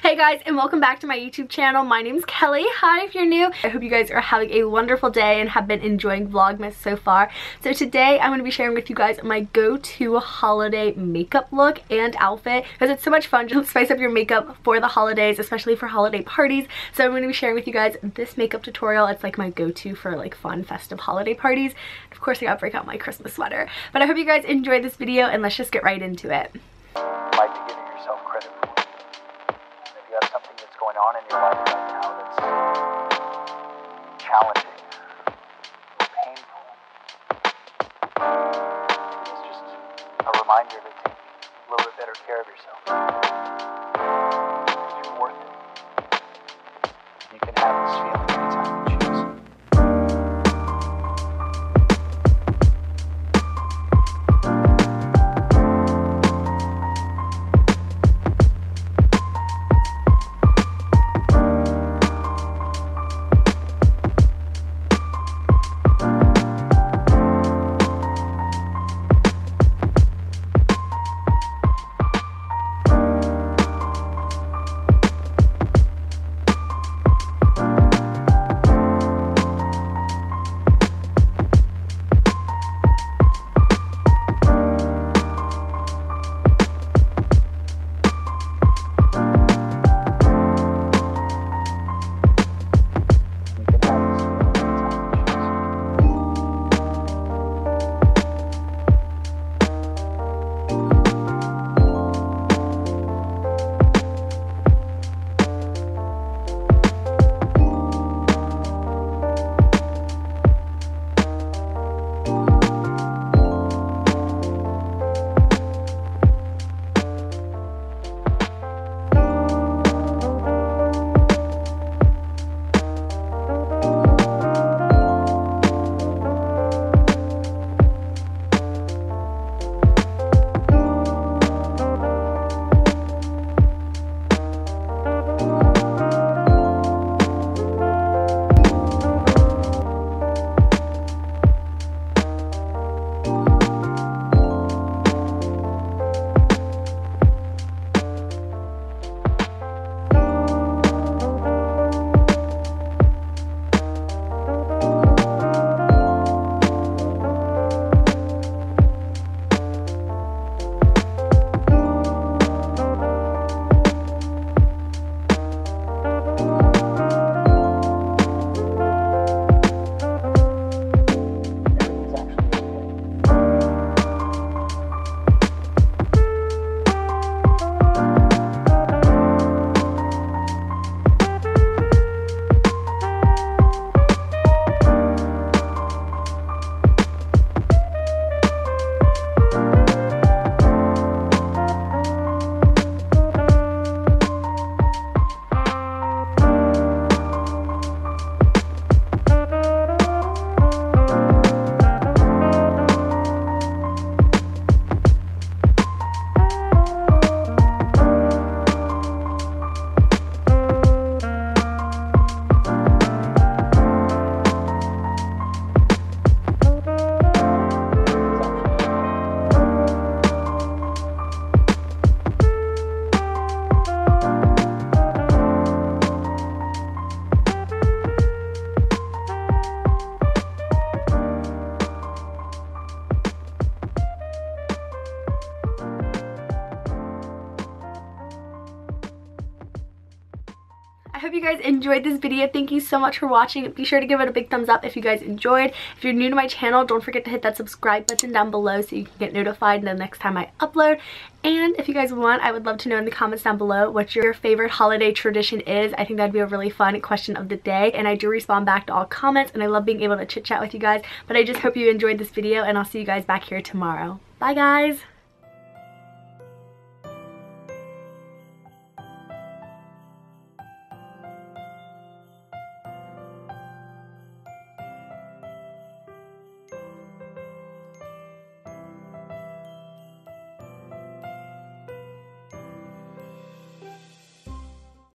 Hey guys, and welcome back to my YouTube channel. My name's Kelly. Hi if you're new. I hope you guys are having a wonderful day and have been enjoying Vlogmas so far. So today I'm going to be sharing with you guys my go-to holiday makeup look and outfit because it's so much fun to spice up your makeup for the holidays, especially for holiday parties. So I'm going to be sharing with you guys this makeup tutorial. It's like my go-to for like fun festive holiday parties. And of course I gotta break out my Christmas sweater. But I hope you guys enjoyed this video and let's just get right into it. You might be giving yourself credit for it. If you have something that's going on in your life right now that's challenging or painful, it's just a reminder to take a little bit better care of yourself. Because you're worth it. You can have this feeling anytime you choose. I hope you guys enjoyed this video. Thank you so much for watching. Be sure to give it a big thumbs up if you guys enjoyed. If you're new to my channel, don't forget to hit that subscribe button down below so you can get notified the next time I upload. And if you guys want, I would love to know in the comments down below what your favorite holiday tradition is. I think that'd be a really fun question of the day. And I do respond back to all comments and I love being able to chit chat with you guys. But I just hope you enjoyed this video and I'll see you guys back here tomorrow. Bye guys!